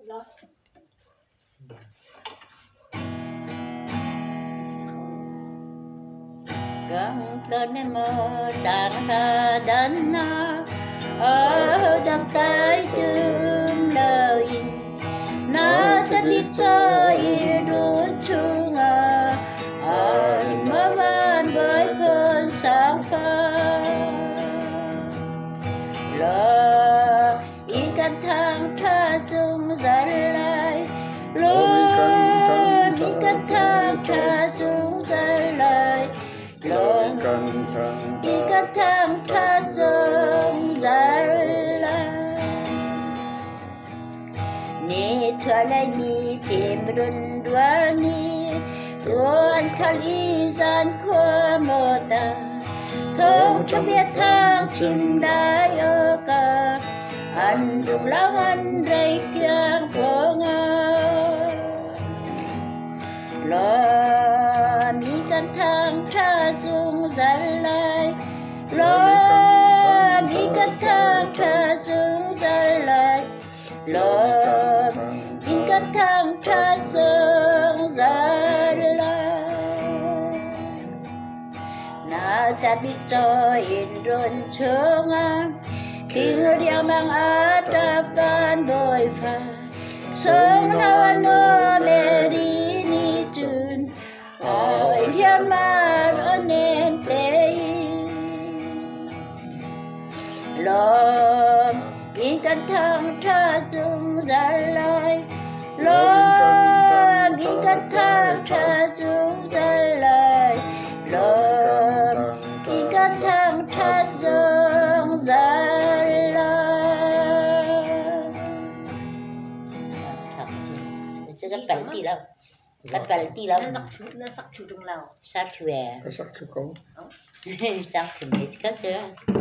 đó Răng lên mơ đàn ra đến na ở đằng tay chừng lời na ta đi chơi rút chung ai mơ van với cơn sáng phai là ý căn thang tha chung ra lại lối ý căn thang tha chung ra lại lối ý căn thang tha chung ra lại ni thua lại ni tìm run đua ni tuôn khali gian khoa mơ ta thông cho biết thang chim đai ở cả anh dùng lòng anh rây kiang của ngài lo mi căn thang cha dung ra lại lo mi căn thang cha dung ra lại lo mi căn thang cha dung ra na ta biết cho in run chung khi người đeo mang át ban đôi pha sống nào nó mê đi ni chun ai hiền mà nó nên thế lo khi căn thang cha dung ra lại lo khi căn thang cha dung ra lại lo khi căn thang cha dung ra cắt tí lắm cắt tí lắm nó sắc chủ trong lầu sắc chùa Cái sắc chụp cống. sắc chùa cắt chưa